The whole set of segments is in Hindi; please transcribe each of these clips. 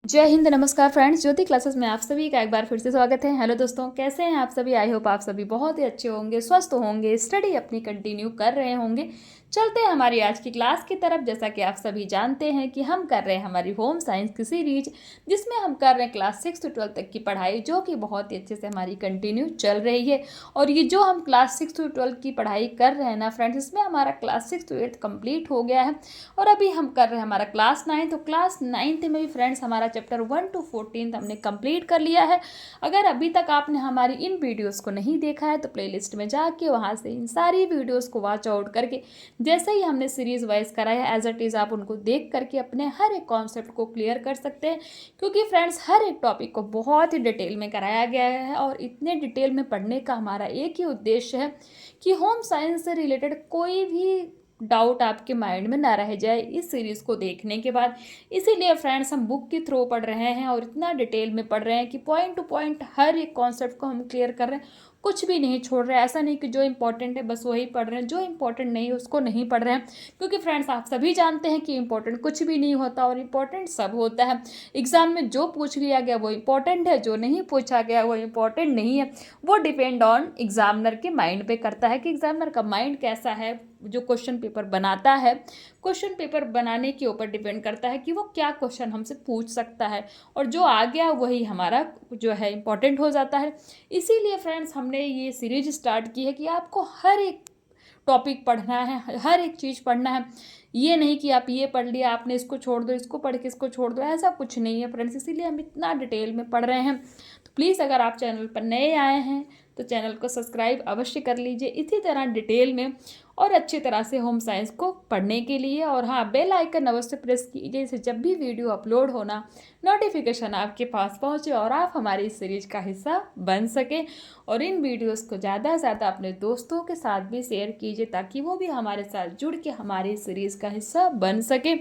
जय हिंद, नमस्कार फ्रेंड्स। ज्योति क्लासेस में आप सभी का एक बार फिर से स्वागत है। हेलो दोस्तों, कैसे हैं आप सभी? आई होप आप सभी बहुत ही अच्छे होंगे, स्वस्थ होंगे, स्टडी अपनी कंटिन्यू कर रहे होंगे। चलते हैं हमारी आज की क्लास की तरफ। जैसा कि आप सभी जानते हैं कि हम कर रहे हैं हमारी होम साइंस की सीरीज, जिसमें हम कर रहे हैं क्लास 6 से 12 तक की पढ़ाई, जो कि बहुत ही अच्छे से हमारी कंटिन्यू चल रही है। और ये जो हम क्लास 6 से 12 की पढ़ाई कर रहे हैं ना फ्रेंड्स, इसमें हमारा क्लास 6 से 8 कंप्लीट हो गया है और अभी हम कर रहे हैं हमारा क्लास 9। तो क्लास 9 में भी फ्रेंड्स हमारा चैप्टर 1 to 14 हमने कंप्लीट कर लिया है। अगर अभी तक आपने हमारी इन वीडियोस को नहीं देखा है तो प्लेलिस्ट में जाके वहाँ से इन सारी वीडियोस को वॉच आउट करके, जैसे ही हमने सीरीज वाइज कराया है एज इट इज़, आप उनको देख करके अपने हर एक कॉन्सेप्ट को क्लियर कर सकते हैं। क्योंकि फ्रेंड्स हर एक टॉपिक को बहुत ही डिटेल में कराया गया है और इतने डिटेल में पढ़ने का हमारा एक ही उद्देश्य है कि होम साइंस से रिलेटेड कोई भी डाउट आपके माइंड में ना रह जाए इस सीरीज़ को देखने के बाद। इसीलिए फ्रेंड्स हम बुक के थ्रू पढ़ रहे हैं और इतना डिटेल में पढ़ रहे हैं कि पॉइंट टू पॉइंट हर एक कॉन्सेप्ट को हम क्लियर कर रहे हैं, कुछ भी नहीं छोड़ रहे हैं। ऐसा नहीं कि जो इंपॉर्टेंट है बस वही पढ़ रहे हैं, जो इंपॉर्टेंट नहीं है उसको नहीं पढ़ रहे हैं। क्योंकि फ्रेंड्स आप सभी जानते हैं कि इंपॉर्टेंट कुछ भी नहीं होता और इंपॉर्टेंट सब होता है। एग्जाम में जो पूछ लिया गया वो इंपॉर्टेंट है, जो नहीं पूछा गया वो इंपॉर्टेंट नहीं है। वो डिपेंड ऑन एग्जामिनर के माइंड पे करता है कि एग्जामिनर का माइंड कैसा है। जो क्वेश्चन पेपर बनाता है, क्वेश्चन पेपर बनाने के ऊपर डिपेंड करता है कि वो क्या क्वेश्चन हमसे पूछ सकता है, और जो आ गया वही हमारा जो है इम्पोर्टेंट हो जाता है। इसीलिए फ्रेंड्स हमने ये सीरीज स्टार्ट की है कि आपको हर एक टॉपिक पढ़ना है, हर एक चीज़ पढ़ना है। ये नहीं कि आप ये पढ़ लिया आपने, इसको छोड़ दो, इसको पढ़ के इसको छोड़ दो, ऐसा कुछ नहीं है फ्रेंड्स। इसीलिए हम इतना डिटेल में पढ़ रहे हैं। तो प्लीज़ अगर आप चैनल पर नए आए हैं तो चैनल को सब्सक्राइब अवश्य कर लीजिए इसी तरह डिटेल में और अच्छी तरह से होम साइंस को पढ़ने के लिए। और हाँ, बेल आइकन अवश्य प्रेस कीजिए, इससे जब भी वीडियो अपलोड होना नोटिफिकेशन आपके पास पहुँचे और आप हमारी इस सीरीज का हिस्सा बन सके। और इन वीडियोस को ज़्यादा से ज़्यादा अपने दोस्तों के साथ भी शेयर कीजिए ताकि वो भी हमारे साथ जुड़ के हमारी इस सीरीज़ का हिस्सा बन सके।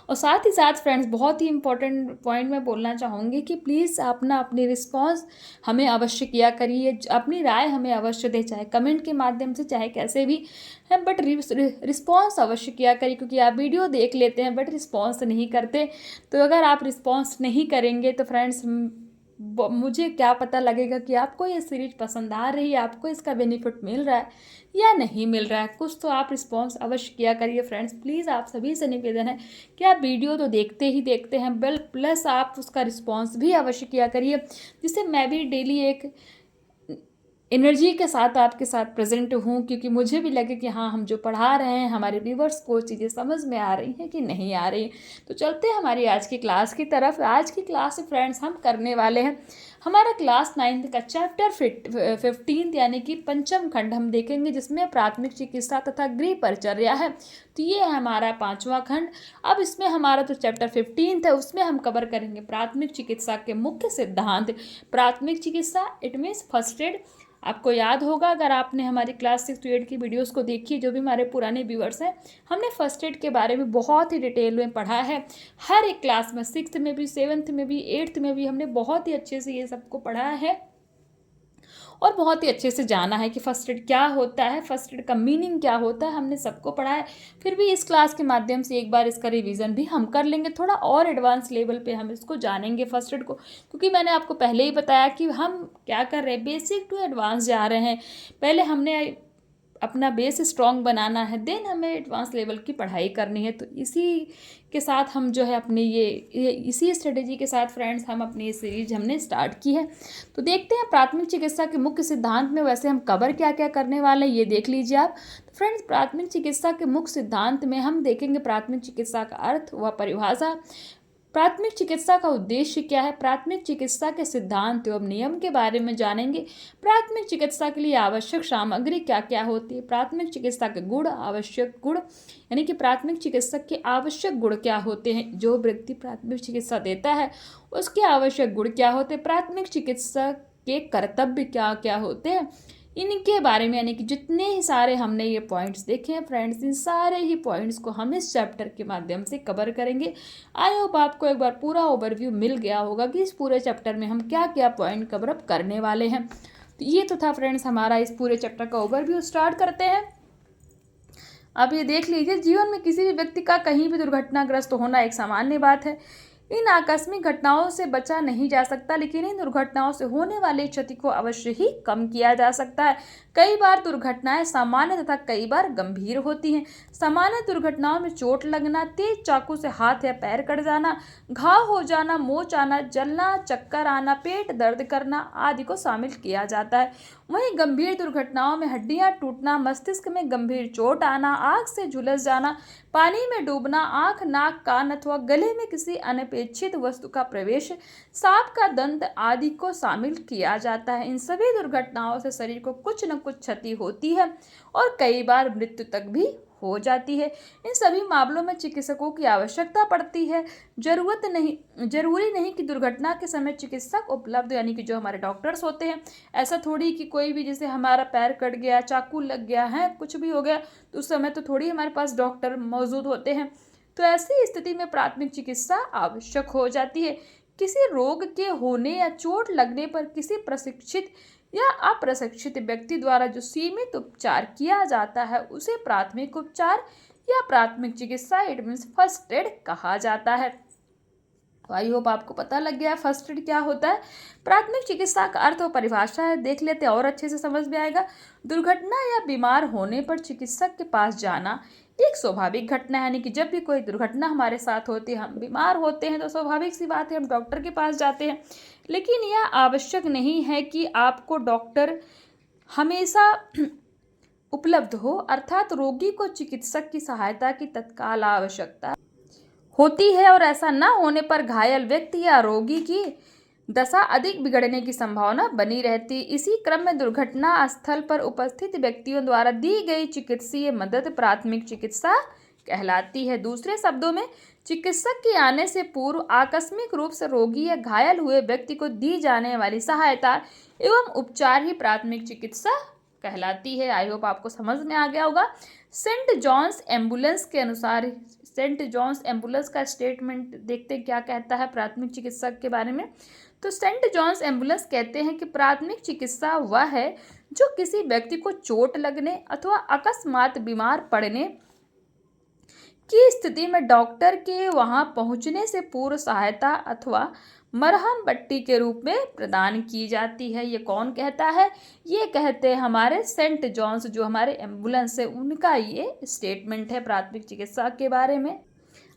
और साथ ही साथ फ्रेंड्स बहुत ही इंपॉर्टेंट पॉइंट मैं बोलना चाहूँगी कि प्लीज़ अपना अपनी रिस्पॉन्स हमें अवश्य किया करिए, अपनी राय हमें अवश्य दें, चाहे कमेंट के माध्यम से चाहे कैसे भी है, बट रिस्पॉन्स अवश्य किया करिए। क्योंकि आप वीडियो देख लेते हैं बट रिस्पॉन्स नहीं करते। तो अगर आप रिस्पॉन्स नहीं करेंगे तो फ्रेंड्स मुझे क्या पता लगेगा कि आपको ये सीरीज पसंद आ रही है, आपको इसका बेनिफिट मिल रहा है या नहीं मिल रहा है। कुछ तो आप रिस्पॉन्स अवश्य किया करिए फ्रेंड्स। प्लीज़ आप सभी से निवेदन है कि आप वीडियो तो देखते ही देखते हैं, बेल प्लस आप उसका रिस्पॉन्स भी अवश्य किया करिए, जिससे मैं भी डेली एक एनर्जी के साथ आपके साथ प्रेजेंट हूँ। क्योंकि मुझे भी लगे कि हाँ, हम जो पढ़ा रहे हैं हमारे व्यूवर्स को चीज़ें समझ में आ रही हैं कि नहीं आ रही। तो चलते हैं हमारी आज की क्लास की तरफ। आज की क्लास में फ्रेंड्स हम करने वाले हैं हमारा क्लास 9 का चैप्टर 15 यानी कि पंचम खंड हम देखेंगे, जिसमें प्राथमिक चिकित्सा तथा गृह परिचर्या है। तो ये है हमारा 5वां खंड। अब इसमें हमारा जो चैप्टर 15 है उसमें हम कवर करेंगे प्राथमिक चिकित्सा के मुख्य सिद्धांत। प्राथमिक चिकित्सा इट मीन्स फर्स्ट एड। आपको याद होगा अगर आपने हमारी क्लास 6 to 8 की वीडियोस को देखी, जो भी हमारे पुराने व्यूअर्स हैं, हमने फर्स्ट एड के बारे में बहुत ही डिटेल में पढ़ा है। हर एक क्लास में 6th में भी, 7th में भी, 8th में भी हमने बहुत ही अच्छे से ये सबको पढ़ा है और बहुत ही अच्छे से जाना है कि फर्स्ट एड क्या होता है, फर्स्ट एड का मीनिंग क्या होता है, हमने सबको पढ़ा है। फिर भी इस क्लास के माध्यम से एक बार इसका रिवीजन भी हम कर लेंगे, थोड़ा और एडवांस लेवल पे हम इसको जानेंगे फर्स्ट एड को। क्योंकि मैंने आपको पहले ही बताया कि हम क्या कर रहे हैं, बेसिक टू एडवांस जा रहे हैं। पहले हमने अपना बेस स्ट्रॉन्ग बनाना है, देन हमें एडवांस लेवल की पढ़ाई करनी है। तो इसी के साथ हम जो है अपने ये इसी स्ट्रेटेजी के साथ फ्रेंड्स हम अपनी ये सीरीज हमने स्टार्ट की है। तो देखते हैं प्राथमिक चिकित्सा के मुख्य सिद्धांत में वैसे हम कवर क्या क्या करने वाले हैं, ये देख लीजिए आप। तो फ्रेंड्स प्राथमिक चिकित्सा के मुख्य सिद्धांत में हम देखेंगे प्राथमिक चिकित्सा का अर्थ व परिभाषा, प्राथमिक चिकित्सा का उद्देश्य क्या है, प्राथमिक चिकित्सा के सिद्धांत एवं नियम के बारे में जानेंगे। प्राथमिक चिकित्सा के लिए आवश्यक सामग्री क्या क्या होती है, प्राथमिक चिकित्सा के गुण, आवश्यक गुण यानी कि प्राथमिक चिकित्सक के आवश्यक गुण क्या होते हैं, जो व्यक्ति प्राथमिक चिकित्सा देता है उसके आवश्यक गुण क्या होते हैं, प्राथमिक चिकित्सक के कर्तव्य क्या क्या होते हैं, इनके बारे में यानी कि जितने ही सारे हमने ये पॉइंट्स देखे हैं फ्रेंड्स, इन सारे ही पॉइंट्स को हम इस चैप्टर के माध्यम से कवर करेंगे। आई होप आपको एक बार पूरा ओवरव्यू मिल गया होगा कि इस पूरे चैप्टर में हम क्या क्या पॉइंट कवर अप करने वाले हैं। तो ये तो था फ्रेंड्स हमारा इस पूरे चैप्टर का ओवरव्यू। स्टार्ट करते हैं। अब ये देख लीजिए, जीवन में किसी भी व्यक्ति का कहीं भी दुर्घटनाग्रस्त होना एक सामान्य बात है। इन आकस्मिक घटनाओं से बचा नहीं जा सकता, लेकिन इन दुर्घटनाओं से होने वाली क्षति को अवश्य ही कम किया जा सकता है। कई बार दुर्घटनाएं सामान्य तथा कई बार गंभीर होती हैं। सामान्य दुर्घटनाओं में चोट लगना, तेज चाकू से हाथ या पैर कट जाना, घाव हो जाना, मोच आना, जलना, चक्कर आना, पेट दर्द करना आदि को शामिल किया जाता है। वहीं गंभीर दुर्घटनाओं में हड्डियां टूटना, मस्तिष्क में गंभीर चोट आना, आग से झुलस जाना, पानी में डूबना, आंख, नाक, कान अथवा गले में किसी अनपेक्षित वस्तु का प्रवेश, सांप का दंत आदि को शामिल किया जाता है। इन सभी दुर्घटनाओं से शरीर को कुछ न कुछ क्षति होती है और कई बार मृत्यु तक भी हो जाती है। इन सभी मामलों में चिकित्सकों की आवश्यकता पड़ती है। जरूरी नहीं कि दुर्घटना के समय चिकित्सक उपलब्ध, यानी कि जो हमारे डॉक्टर्स होते हैं, ऐसा थोड़ी कि कोई भी, जैसे हमारा पैर कट गया, चाकू लग गया है, कुछ भी हो गया तो उस समय तो थोड़ी हमारे पास डॉक्टर मौजूद होते हैं। तो ऐसी स्थिति में प्राथमिक चिकित्सा आवश्यक हो जाती है। किसी रोग के होने या चोट लगने पर किसी प्रशिक्षित या अप्रशिक्षित व्यक्ति द्वारा जो सीमित उपचार किया जाता है उसे प्राथमिक उपचार या प्राथमिक चिकित्सा, इट मीन्स फर्स्ट एड कहा जाता है। आई होप आपको पता लग गया फर्स्ट एड क्या होता है। प्राथमिक चिकित्सा का अर्थ और परिभाषा है, देख लेते हैं और अच्छे से समझ में आएगा। दुर्घटना या बीमार होने पर चिकित्सक के पास जाना एक स्वाभाविक घटना है, यानी कि जब भी कोई दुर्घटना हमारे साथ होती है, हम बीमार होते हैं, तो स्वाभाविक सी बात है हम डॉक्टर के पास जाते हैं। लेकिन यह आवश्यक नहीं है कि आपको डॉक्टर हमेशा उपलब्ध हो, अर्थात रोगी को चिकित्सक की सहायता की तत्काल आवश्यकता होती है और ऐसा न होने पर घायल व्यक्ति या रोगी की दशा अधिक बिगड़ने की संभावना बनी रहती। इसी क्रम में दुर्घटना स्थल पर उपस्थित व्यक्तियों द्वारा दी गई चिकित्सीय मदद प्राथमिक चिकित्सा कहलाती है। दूसरे शब्दों में, चिकित्सक के आने से पूर्व आकस्मिक रूप से रोगी या घायल हुए व्यक्ति को दी जाने वाली सहायता एवं उपचार ही प्राथमिक चिकित्सा कहलाती है। आई होप आपको समझ में आ गया होगा। सेंट जॉन्स एम्बुलेंस के अनुसार, सेंट जॉन्स एम्बुलेंस का स्टेटमेंट देखते क्या कहता है प्राथमिक चिकित्सक के बारे में। तो सेंट जॉन्स एम्बुलेंस कहते हैं कि प्राथमिक चिकित्सा वह है जो किसी व्यक्ति को चोट लगने अथवा अकस्मात बीमार पड़ने की स्थिति में डॉक्टर के वहां पहुंचने से पूर्व सहायता अथवा मरहम पट्टी के रूप में प्रदान की जाती है। ये कौन कहता है? ये कहते हैं हमारे सेंट जॉन्स, जो हमारे एम्बुलेंस है, उनका ये स्टेटमेंट है प्राथमिक चिकित्सा के बारे में।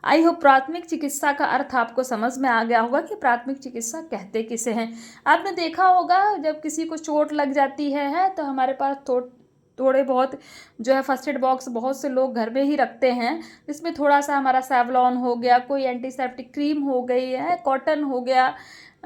आई होप प्राथमिक चिकित्सा का अर्थ आपको समझ में आ गया होगा कि प्राथमिक चिकित्सा कहते किसे हैं। आपने देखा होगा जब किसी को चोट लग जाती है तो हमारे पास थोड़े बहुत जो है फर्स्ट एड बॉक्स बहुत से लोग घर में ही रखते हैं, जिसमें थोड़ा सा हमारा सेवलॉन हो गया, कोई एंटीसेप्टिक क्रीम हो गई है, कॉटन हो गया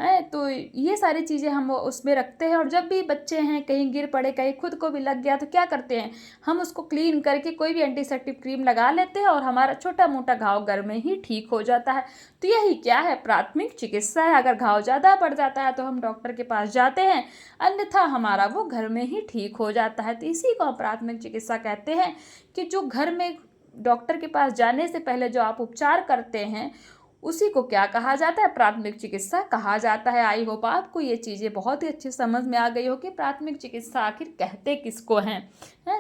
है, तो ये सारी चीज़ें हम उसमें रखते हैं। और जब भी बच्चे हैं कहीं गिर पड़े, कहीं खुद को भी लग गया तो क्या करते हैं, हम उसको क्लीन करके कोई भी एंटीसेप्टिक क्रीम लगा लेते हैं और हमारा छोटा मोटा घाव घर में ही ठीक हो जाता है। तो यही क्या है, प्राथमिक चिकित्सा है। अगर घाव ज़्यादा बढ़ जाता है तो हम डॉक्टर के पास जाते हैं, अन्यथा हमारा वो घर में ही ठीक हो जाता है। तो इसी को हम प्राथमिक चिकित्सा कहते हैं कि जो घर में डॉक्टर के पास जाने से पहले जो आप उपचार करते हैं उसी को क्या कहा जाता है, प्राथमिक चिकित्सा कहा जाता है। आई होप आपको ये चीज़ें बहुत ही अच्छी समझ में आ गई हो कि प्राथमिक चिकित्सा आखिर कहते किसको हैं।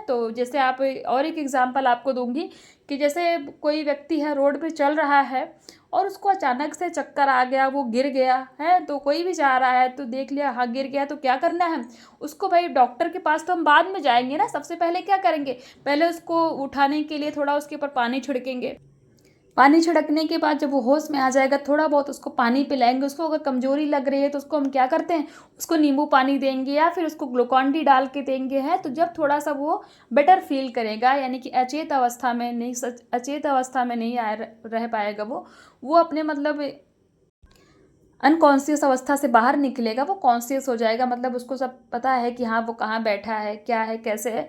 तो जैसे आप और एक एग्जांपल आपको दूंगी कि जैसे कोई व्यक्ति है रोड पे चल रहा है और उसको अचानक से चक्कर आ गया, वो गिर गया है, तो कोई भी जा रहा है तो देख लिया हाँ गिर गया, तो क्या करना है उसको, भाई डॉक्टर के पास तो हम बाद में जाएंगे ना, सबसे पहले क्या करेंगे, पहले उसको उठाने के लिए थोड़ा उसके ऊपर पानी छिड़केंगे। पानी छिड़कने के बाद जब वो होश में आ जाएगा थोड़ा बहुत उसको पानी पिलाएंगे। उसको अगर कमजोरी लग रही है तो उसको हम क्या करते हैं, उसको नींबू पानी देंगे या फिर उसको ग्लूकॉन डी डाल के देंगे है। तो जब थोड़ा सा वो बेटर फील करेगा, यानी कि अचेत अवस्था में नहीं रह पाएगा, वो अपने मतलब अनकॉन्शियस अवस्था से बाहर निकलेगा, वो कॉन्शियस हो जाएगा, मतलब उसको सब पता है कि हाँ वो कहाँ बैठा है, क्या है, कैसे है।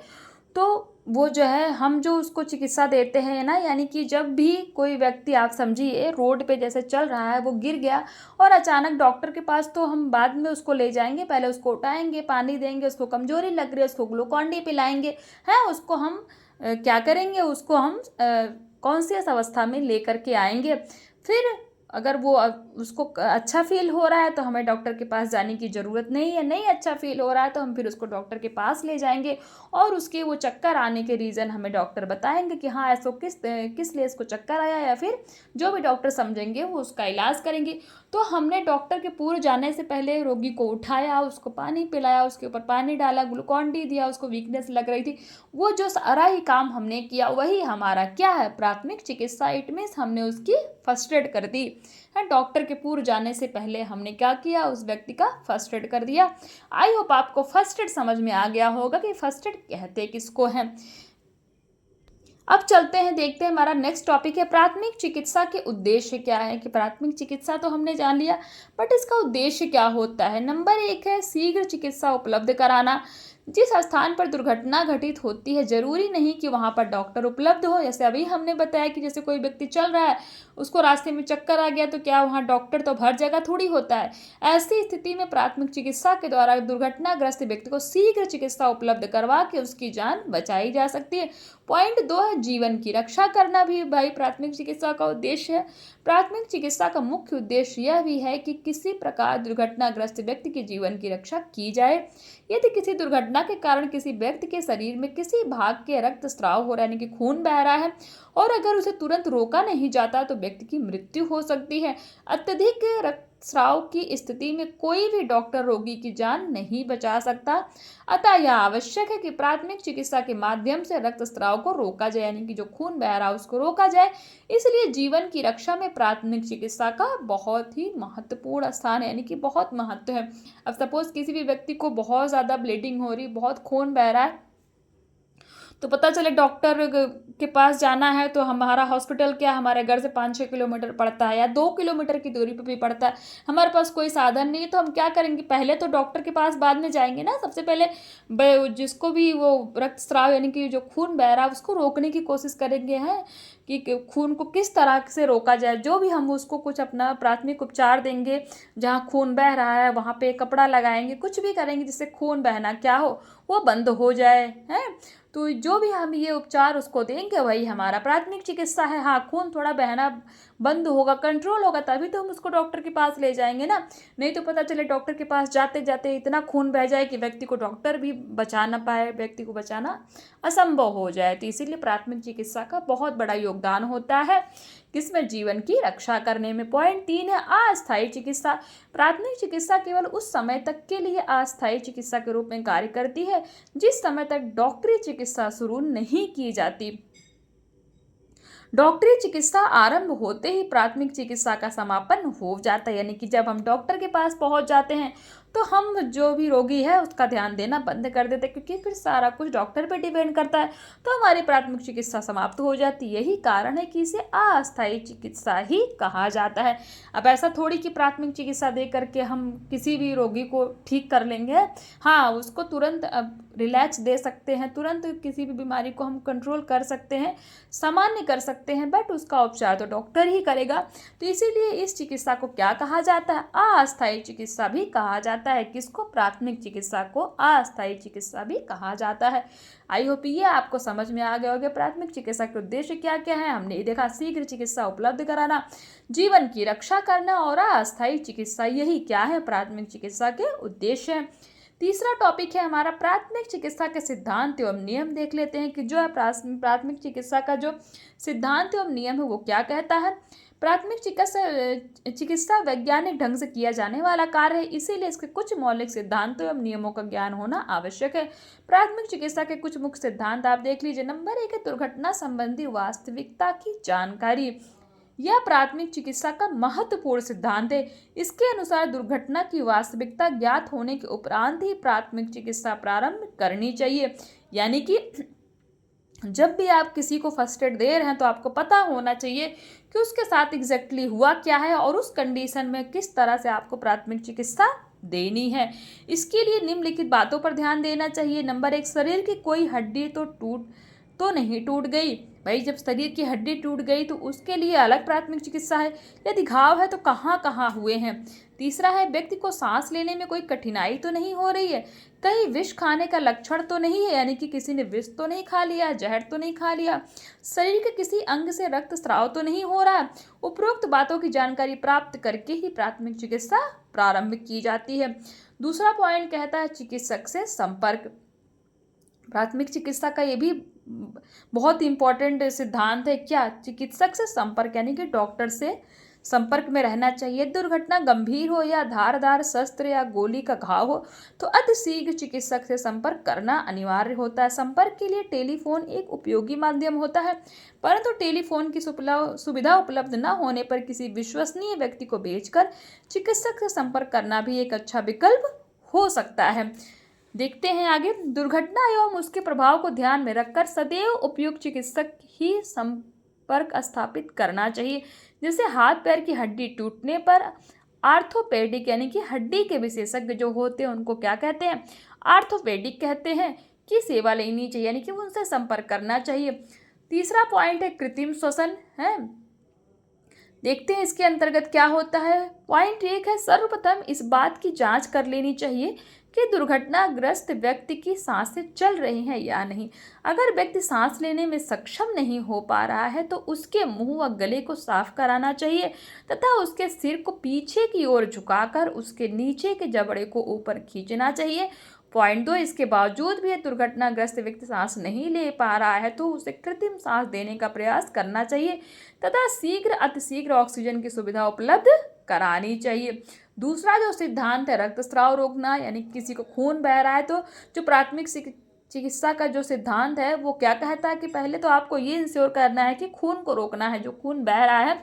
तो वो जो है हम जो उसको चिकित्सा देते हैं ना, यानी कि जब भी कोई व्यक्ति, आप समझिए रोड पे जैसे चल रहा है, वो गिर गया और अचानक डॉक्टर के पास, तो हम बाद में उसको ले जाएंगे, पहले उसको उठाएंगे, पानी देंगे, उसको कमजोरी लग रही है उसको ग्लूकॉन डी पिलाएंगे, है उसको हम क्या करेंगे, उसको हम कॉन्शियस अवस्था में ले करके आएंगे। फिर अगर वो उसको अच्छा फील हो रहा है तो हमें डॉक्टर के पास जाने की ज़रूरत नहीं है, नहीं अच्छा फील हो रहा है तो हम फिर उसको डॉक्टर के पास ले जाएंगे और उसके वो चक्कर आने के रीज़न हमें डॉक्टर बताएंगे कि हाँ ऐसा किस लिए इसको चक्कर आया, या फिर जो भी डॉक्टर समझेंगे वो उसका इलाज करेंगे। तो हमने डॉक्टर के पूर्व जाने से पहले रोगी को उठाया, उसको पानी पिलाया, उसके ऊपर पानी डाला, ग्लूकॉन डी दिया, उसको वीकनेस लग रही थी, वो जो सारा ही काम हमने किया वही हमारा क्या है, प्राथमिक चिकित्सा। इट मीन्स हमने उसकी फर्स्ट एड कर दी है। डॉक्टर के पूर्व जाने से पहले हमने क्या किया, उस व्यक्ति का फर्स्ट एड कर दिया। आई होप आपको फर्स्ट एड समझ में आ गया होगा कि फर्स्ट एड कहते किसको है। अब चलते हैं, देखते हैं हमारा नेक्स्ट टॉपिक है प्राथमिक चिकित्सा के उद्देश्य क्या है। कि प्राथमिक चिकित्सा तो हमने जान लिया, बट इसका उद्देश्य क्या होता है। नंबर 1 है शीघ्र चिकित्सा उपलब्ध कराना। जिस स्थान पर दुर्घटना घटित होती है जरूरी नहीं कि वहां पर डॉक्टर उपलब्ध हो। जैसे अभी हमने बताया कि जैसे कोई व्यक्ति चल रहा है, उसको रास्ते में चक्कर आ गया, तो क्या वहां डॉक्टर तो हर जगह थोड़ी होता है। ऐसी स्थिति में प्राथमिक चिकित्सा के द्वारा दुर्घटनाग्रस्त व्यक्ति को शीघ्र चिकित्सा उपलब्ध करवा के उसकी जान बचाई जा सकती है। पॉइंट 2 है जीवन की रक्षा करना भी भाई प्राथमिक चिकित्सा का उद्देश्य है। प्राथमिक चिकित्सा का मुख्य उद्देश्य यह भी है कि किसी प्रकार दुर्घटनाग्रस्त व्यक्ति के जीवन की रक्षा की जाए। यदि किसी दुर्घटना के कारण किसी व्यक्ति के शरीर में किसी भाग के रक्तस्राव हो रहा है, यानी कि खून बह रहा है, और अगर उसे तुरंत रोका नहीं जाता तो व्यक्ति की मृत्यु हो सकती है। अत्यधिक रक्तस्राव की स्थिति में कोई भी डॉक्टर रोगी की जान नहीं बचा सकता। अतः यह आवश्यक है कि प्राथमिक चिकित्सा के माध्यम से रक्तस्राव को रोका जाए, यानी कि जो खून बह रहा है उसको रोका जाए। इसलिए जीवन की रक्षा में प्राथमिक चिकित्सा का बहुत ही महत्वपूर्ण स्थान है, यानी कि बहुत महत्व है। अब सपोज किसी भी व्यक्ति को बहुत ज़्यादा ब्लीडिंग हो रही, बहुत खून बह रहा है, तो पता चले डॉक्टर के पास जाना है, तो हमारा हॉस्पिटल क्या हमारे घर से 5-6 किलोमीटर पड़ता है या 2 किलोमीटर की दूरी पर भी पड़ता है, हमारे पास कोई साधन नहीं है, तो हम क्या करेंगे, पहले तो डॉक्टर के पास बाद में जाएंगे ना। सबसे पहले जिसको भी वो रक्तस्राव यानी कि जो खून बह रहा है उसको रोकने की कोशिश करेंगे हैं कि खून को किस तरह से रोका जाए। जो भी हम उसको कुछ अपना प्राथमिक उपचार देंगे, जहाँ खून बह रहा है वहाँ पे कपड़ा लगाएंगे, कुछ भी करेंगे जिससे खून बहना क्या हो, वो बंद हो जाए है। तो जो भी हम ये उपचार उसको देंगे वही हमारा प्राथमिक चिकित्सा है। हाँ, खून थोड़ा बहना बंद होगा, कंट्रोल होगा, तभी तो हम उसको डॉक्टर के पास ले जाएंगे ना। नहीं तो पता चले डॉक्टर के पास जाते जाते इतना खून बह जाए कि व्यक्ति को डॉक्टर भी बचा ना पाए, व्यक्ति को बचाना असंभव हो जाए। तो इसीलिए प्राथमिक चिकित्सा का बहुत बड़ा योगदान होता है किसमें, जीवन की रक्षा करने में। पॉइंट 3 है अस्थायी चिकित्सा। प्राथमिक चिकित्सा केवल उस समय तक के लिए अस्थायी चिकित्सा के रूप में कार्य करती है जिस समय तक डॉक्टरी चिकित्सा शुरू नहीं की जाती। डॉक्टरी चिकित्सा आरंभ होते ही प्राथमिक चिकित्सा का समापन हो जाता है, यानी कि जब हम डॉक्टर के पास पहुंच जाते हैं तो हम जो भी रोगी है उसका ध्यान देना बंद कर देते हैं, क्योंकि फिर सारा कुछ डॉक्टर पे डिपेंड करता है, तो हमारी प्राथमिक चिकित्सा समाप्त हो जाती है। यही कारण है कि इसे अस्थायी चिकित्सा ही कहा जाता है। अब ऐसा थोड़ी कि प्राथमिक चिकित्सा दे करके हम किसी भी रोगी को ठीक कर लेंगे। हाँ, उसको तुरंत रिलैक्स दे सकते हैं, तुरंत किसी भी बीमारी को हम कंट्रोल कर सकते हैं, सामान्य कर सकते हैं, बट उसका उपचार तो डॉक्टर ही करेगा। तो इसीलिए इस चिकित्सा को क्या कहा जाता है, अस्थायी चिकित्सा भी कहा जाता है। किसको, प्राथमिक चिकित्सा को अस्थायी चिकित्सा भी कहा जाता है। आई होप ये आपको समझ में आ गया होगा प्राथमिक चिकित्सा के उद्देश्य क्या क्या है। हमने देखा शीघ्र चिकित्सा उपलब्ध कराना, जीवन की रक्षा करना, और अस्थायी चिकित्सा, यही क्या है प्राथमिक चिकित्सा के उद्देश्य है। तीसरा टॉपिक है हमारा प्राथमिक चिकित्सा के सिद्धांत एवं नियम। देख लेते हैं कि जो है प्राथमिक चिकित्सा का जो सिद्धांत एवं नियम है वो क्या कहता है। प्राथमिक चिकित्सा वैज्ञानिक ढंग से किया जाने वाला कार्य है, इसीलिए इसके कुछ मौलिक सिद्धांतों एवं नियमों का ज्ञान होना आवश्यक है। प्राथमिक चिकित्सा के कुछ मुख्य सिद्धांत आप देख लीजिए। नंबर 1 है दुर्घटना संबंधी वास्तविकता की जानकारी। यह प्राथमिक चिकित्सा का महत्वपूर्ण सिद्धांत है। इसके अनुसार दुर्घटना की वास्तविकता ज्ञात होने के उपरांत ही प्राथमिक चिकित्सा प्रारंभ करनी चाहिए। यानी कि जब भी आप किसी को फर्स्ट एड दे रहे हैं तो आपको पता होना चाहिए कि उसके साथ एग्जैक्टली हुआ क्या है और उस कंडीशन में किस तरह से आपको प्राथमिक चिकित्सा देनी है। इसके लिए निम्नलिखित बातों पर ध्यान देना चाहिए। नंबर 1, शरीर की कोई हड्डी तो नहीं टूट गई, भाई जब शरीर की हड्डी टूट गई तो उसके लिए अलग प्राथमिक चिकित्सा है। यदि घाव है तो कहाँ कहाँ हुए हैं। तीसरा है, व्यक्ति को सांस लेने में कोई कठिनाई तो नहीं हो रही है, कहीं विष खाने का लक्षण तो नहीं है, यानी कि किसी ने विष तो नहीं खा लिया, जहर तो नहीं खा लिया, शरीर के किसी अंग से रक्त स्राव तो नहीं हो रहा। उपरोक्त बातों की जानकारी प्राप्त करके ही प्राथमिक चिकित्सा प्रारंभ की जाती है। दूसरा पॉइंट कहता है चिकित्सक से संपर्क। प्राथमिक चिकित्सा का ये भी बहुत इंपॉर्टेंट सिद्धांत है। क्या? चिकित्सक से संपर्क, यानी कि डॉक्टर से संपर्क में रहना चाहिए। दुर्घटना गंभीर हो या धारदार शस्त्र या गोली का घाव हो तो अतिशीघ्र चिकित्सक से संपर्क करना अनिवार्य होता है। संपर्क के लिए टेलीफोन एक उपयोगी माध्यम होता है, परंतु टेलीफोन की सुविधा उपलब्ध न होने पर किसी विश्वसनीय व्यक्ति को भेजकर चिकित्सक से संपर्क करना भी एक अच्छा विकल्प हो सकता है। देखते हैं आगे। दुर्घटना एवं उसके प्रभाव को ध्यान में रखकर सदैव उपयुक्त चिकित्सक ही संपर्क स्थापित करना चाहिए। जैसे हाथ पैर की हड्डी टूटने पर आर्थोपेडिक, यानी कि हड्डी के विशेषज्ञ जो होते हैं उनको क्या कहते हैं? आर्थोपेडिक कहते हैं, की सेवा लेनी चाहिए, यानी कि उनसे संपर्क करना चाहिए। तीसरा पॉइंट है कृत्रिम श्वसन है। देखते हैं इसके अंतर्गत क्या होता है। पॉइंट 1 है, सर्वप्रथम इस बात की जांच कर लेनी चाहिए कि दुर्घटनाग्रस्त व्यक्ति की सांसें चल रही हैं या नहीं। अगर व्यक्ति सांस लेने में सक्षम नहीं हो पा रहा है तो उसके मुंह व गले को साफ कराना चाहिए तथा उसके सिर को पीछे की ओर झुकाकर उसके नीचे के जबड़े को ऊपर खींचना चाहिए। पॉइंट 2, इसके बावजूद भी दुर्घटनाग्रस्त व्यक्ति सांस नहीं ले पा रहा है तो उसे कृत्रिम सांस देने का प्रयास करना चाहिए तथा अतिशीघ्र ऑक्सीजन की सुविधा उपलब्ध करानी चाहिए। दूसरा जो सिद्धांत है रक्तस्राव रोकना, यानी किसी को खून बह रहा है तो जो प्राथमिक चिकित्सा का जो सिद्धांत है वो क्या कहता है कि पहले तो आपको ये इंश्योर करना है कि खून को रोकना है। जो खून बह रहा है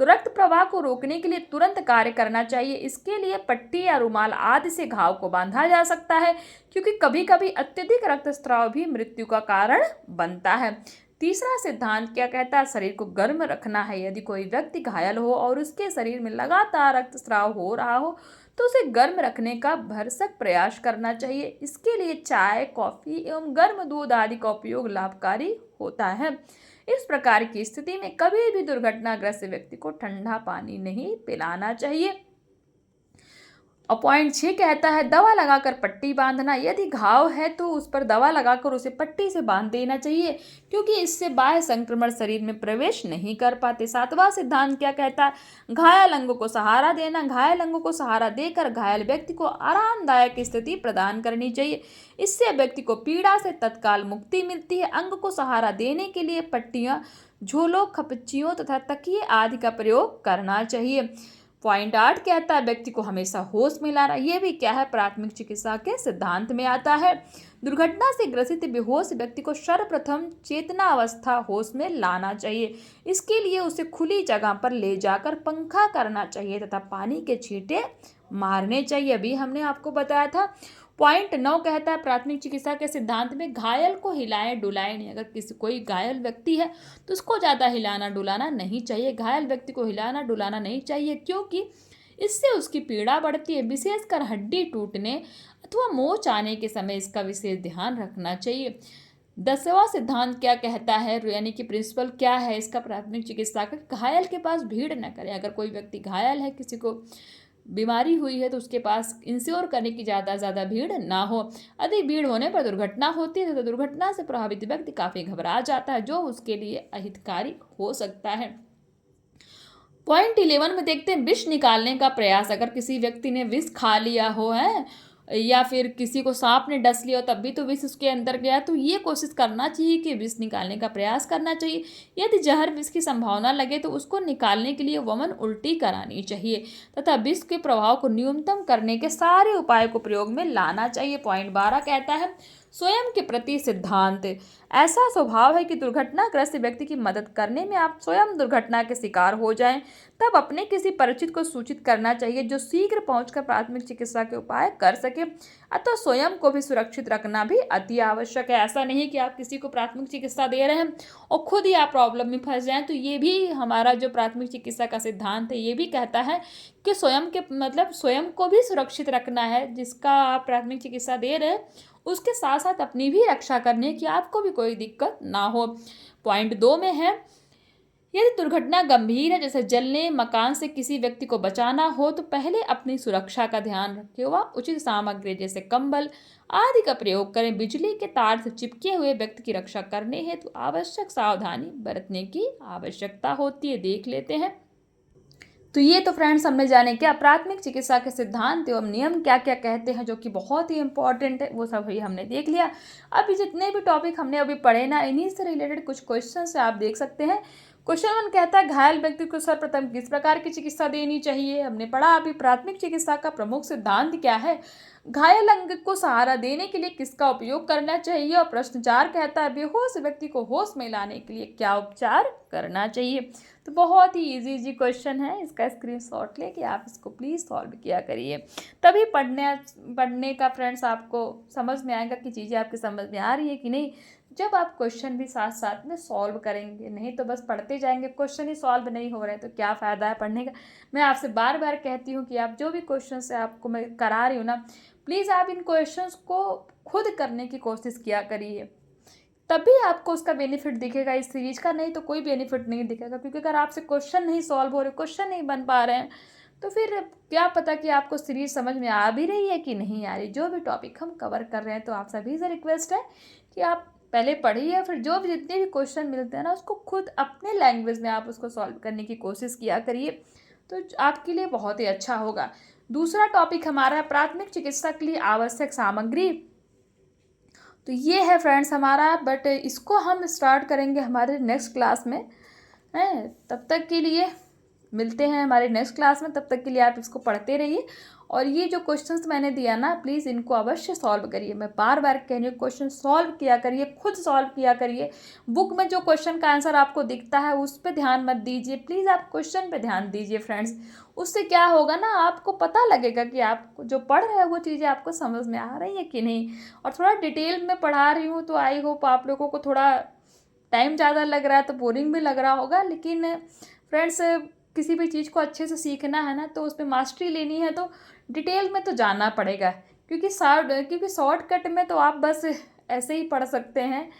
तो रक्त प्रवाह को रोकने के लिए तुरंत कार्य करना चाहिए। इसके लिए पट्टी या रुमाल आदि से घाव को बांधा जा सकता है, क्योंकि कभी कभी अत्यधिक रक्तस्राव भी मृत्यु का कारण बनता है। तीसरा सिद्धांत क्या कहता है? शरीर को गर्म रखना है। यदि कोई व्यक्ति घायल हो और उसके शरीर में लगातार रक्तस्राव हो रहा हो तो उसे गर्म रखने का भरसक प्रयास करना चाहिए। इसके लिए चाय, कॉफी एवं गर्म दूध आदि का उपयोग लाभकारी होता है। इस प्रकार की स्थिति में कभी भी दुर्घटनाग्रस्त व्यक्ति को ठंडा पानी नहीं पिलाना चाहिए। और पॉइंट 6 कहता है दवा लगाकर पट्टी बांधना। यदि घाव है तो उस पर दवा लगाकर उसे पट्टी से बांध देना चाहिए, क्योंकि इससे बाह्य संक्रमण शरीर में प्रवेश नहीं कर पाते। 7वां सिद्धांत क्या कहता है? घायल अंगों को सहारा देना। घायल अंगों को सहारा देकर घायल व्यक्ति को आरामदायक स्थिति प्रदान करनी चाहिए। इससे व्यक्ति को पीड़ा से तत्काल मुक्ति मिलती है। अंग को सहारा देने के लिए पट्टियां, झोलों, खपच्चियों तथा तकिए आदि का प्रयोग करना चाहिए। पॉइंट 8 कहता है व्यक्ति को हमेशा होश में लाना। यह भी क्या है? प्राथमिक चिकित्सा के सिद्धांत में आता है। दुर्घटना से ग्रसित बेहोश व्यक्ति को सर्वप्रथम चेतना अवस्था होश में लाना चाहिए। इसके लिए उसे खुली जगह पर ले जाकर पंखा करना चाहिए तथा पानी के छींटे मारने चाहिए। अभी हमने आपको बताया था। पॉइंट 9 कहता है प्राथमिक चिकित्सा के सिद्धांत में घायल को हिलाएं डुलाएं नहीं। अगर कोई घायल व्यक्ति है तो उसको ज़्यादा हिलाना डुलाना नहीं चाहिए। घायल व्यक्ति को हिलाना डुलाना नहीं चाहिए, क्योंकि इससे उसकी पीड़ा बढ़ती है। विशेषकर हड्डी टूटने अथवा मोच आने के समय इसका विशेष ध्यान रखना चाहिए। 10वां सिद्धांत क्या कहता है, यानी कि प्रिंसिपल क्या है इसका प्राथमिक चिकित्सा का? घायल के पास भीड़ न करें। अगर कोई व्यक्ति घायल है, किसी को बीमारी हुई है, तो उसके पास इंश्योर करने की ज़्यादा भीड़ ना हो। अधिक भीड़ होने पर दुर्घटना होती है तो दुर्घटना से प्रभावित व्यक्ति काफ़ी घबरा जाता है, जो उसके लिए अहितकारी हो सकता है। पॉइंट 11 में देखते हैं विष निकालने का प्रयास। अगर किसी व्यक्ति ने विष खा लिया हो है या फिर किसी को सांप ने डस लिया हो तब भी तो विष उसके अंदर गया, तो ये कोशिश करना चाहिए कि विष निकालने का प्रयास करना चाहिए। यदि जहर विष की संभावना लगे तो उसको निकालने के लिए वमन उल्टी करानी चाहिए तथा विष के प्रभाव को न्यूनतम करने के सारे उपाय को प्रयोग में लाना चाहिए। पॉइंट 12 कहता है स्वयं के प्रति सिद्धांत। ऐसा स्वभाव है कि दुर्घटनाग्रस्त व्यक्ति की मदद करने में आप स्वयं दुर्घटना के शिकार हो जाएं, तब अपने किसी परिचित को सूचित करना चाहिए जो शीघ्र पहुंचकर प्राथमिक चिकित्सा के उपाय कर सके। अतः स्वयं को भी सुरक्षित रखना भी अति आवश्यक है। ऐसा नहीं कि आप किसी को प्राथमिक चिकित्सा दे रहे हैं और खुद ही आप प्रॉब्लम में फंस जाएं। तो ये भी हमारा जो प्राथमिक चिकित्सा का सिद्धांत है ये भी कहता है कि स्वयं के मतलब स्वयं को भी सुरक्षित रखना है, जिसका आप प्राथमिक चिकित्सा दे रहे हैं उसके साथ साथ अपनी भी रक्षा करनी कि आपको भी कोई दिक्कत ना हो। पॉइंट 2 में है, यदि दुर्घटना गंभीर है जैसे जलने, मकान से किसी व्यक्ति को बचाना हो तो पहले अपनी सुरक्षा का ध्यान रखें व उचित सामग्री जैसे कंबल आदि का प्रयोग करें। बिजली के तार से चिपके हुए व्यक्ति की रक्षा करने हेतु तो आवश्यक सावधानी बरतने की आवश्यकता होती है। देख लेते हैं। तो ये तो फ्रेंड्स हमने जाने क्या प्राथमिक चिकित्सा के सिद्धांत एवं नियम क्या क्या कहते हैं, जो कि बहुत ही इंपॉर्टेंट है, वो सब ही हमने देख लिया। अभी जितने भी टॉपिक हमने अभी पढ़े ना, इन्हीं से रिलेटेड कुछ क्वेश्चन से आप देख सकते हैं। क्वेश्चन 1 कहता है घायल व्यक्ति को सर्वप्रथम किस प्रकार की चिकित्सा देनी चाहिए। हमने पढ़ा अभी प्राथमिक चिकित्सा का प्रमुख सिद्धांत क्या है, घायल अंग को सहारा देने के लिए किसका उपयोग करना चाहिए, और प्रश्न 4 कहता है बेहोश व्यक्ति को होश में लाने के लिए क्या उपचार करना चाहिए। तो बहुत ही इजी क्वेश्चन है, इसका स्क्रीनशॉट लेके आप इसको प्लीज़ सॉल्व किया करिए, तभी पढ़ने का फ्रेंड्स आपको समझ में आएगा कि चीज़ें आपकी समझ में आ रही है कि नहीं, जब आप क्वेश्चन भी साथ साथ में सॉल्व करेंगे। नहीं तो बस पढ़ते जाएंगे, क्वेश्चन ही सॉल्व नहीं हो रहे तो क्या फ़ायदा है पढ़ने का। मैं आपसे बार बार कहती हूँ कि आप जो भी क्वेश्चन से आपको मैं करा रही हूँ ना, प्लीज़ आप इन क्वेश्चंस को खुद करने की कोशिश किया करिए, तभी आपको उसका बेनिफिट दिखेगा इस सीरीज़ का, नहीं तो कोई बेनिफिट नहीं दिखेगा। क्योंकि अगर आपसे क्वेश्चन नहीं सॉल्व हो रहे, क्वेश्चन नहीं बन पा रहे हैं, तो फिर क्या पता कि आपको सीरीज़ समझ में आ भी रही है कि नहीं आ रही। जो भी टॉपिक हम कवर कर रहे हैं, तो आप सभी से रिक्वेस्ट है कि आप पहले पढ़िए, फिर जो भी जितने भी क्वेश्चन मिलते हैं ना, उसको खुद अपने लैंग्वेज में आप उसको सॉल्व करने की कोशिश किया करिए, तो आपके लिए बहुत ही अच्छा होगा। दूसरा टॉपिक हमारा है प्राथमिक चिकित्सा के लिए आवश्यक सामग्री। तो ये है फ्रेंड्स हमारा, बट इसको हम स्टार्ट करेंगे हमारे नेक्स्ट क्लास में हैं। तब तक के लिए मिलते हैं हमारे नेक्स्ट क्लास में, तब तक के लिए आप इसको पढ़ते रहिए। और ये जो क्वेश्चंस मैंने दिया ना, प्लीज़ इनको अवश्य सॉल्व करिए। मैं बार बार कह रही हूँ, क्वेश्चन सॉल्व किया करिए, खुद सॉल्व किया करिए। बुक में जो क्वेश्चन का आंसर आपको दिखता है उस पर ध्यान मत दीजिए, प्लीज़ आप क्वेश्चन पे ध्यान दीजिए फ्रेंड्स। उससे क्या होगा ना, आपको पता लगेगा कि आप जो पढ़ रहे हैं वो चीज़ें आपको समझ में आ रही है कि नहीं। और थोड़ा डिटेल में पढ़ा रही हूँ, तो आई होप आप लोगों को थोड़ा टाइम ज़्यादा लग रहा है तो बोरिंग भी लग रहा होगा, लेकिन फ्रेंड्स किसी भी चीज़ को अच्छे से सीखना है ना, तो उस पर मास्टरी लेनी है तो डिटेल में तो जाना पड़ेगा। क्योंकि शॉर्टकट में तो आप बस ऐसे ही पढ़ सकते हैं,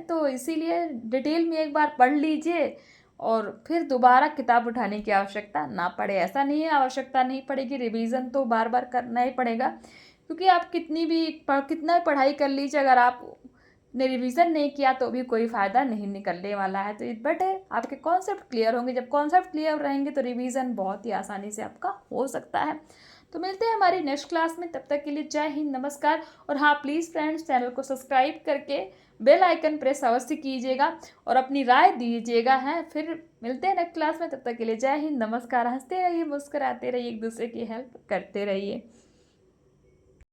तो इसीलिए डिटेल में एक बार पढ़ लीजिए और फिर दोबारा किताब उठाने की आवश्यकता ना पड़े। ऐसा नहीं है आवश्यकता नहीं पड़ेगी, रिवीजन तो बार बार करना ही पड़ेगा। क्योंकि आप कितना भी पढ़ाई कर लीजिए, अगर आप ने रिवीजन नहीं किया तो भी कोई फ़ायदा नहीं निकलने वाला है। तो बट आपके कॉन्सेप्ट क्लियर होंगे, जब कॉन्सेप्ट क्लियर रहेंगे तो रिवीजन बहुत ही आसानी से आपका हो सकता है। तो मिलते हैं हमारी नेक्स्ट क्लास में, तब तक के लिए जय हिंद, नमस्कार। और हाँ, प्लीज़ फ्रेंड्स चैनल को सब्सक्राइब करके बेल आइकन प्रेस अवश्य कीजिएगा और अपनी राय दीजिएगा। हैं, फिर मिलते हैं नेक्स्ट क्लास में, तब तक के लिए जय हिंद, नमस्कार। हंसते रहिए, मुस्कुराते रहिए, एक दूसरे की हेल्प करते रहिए।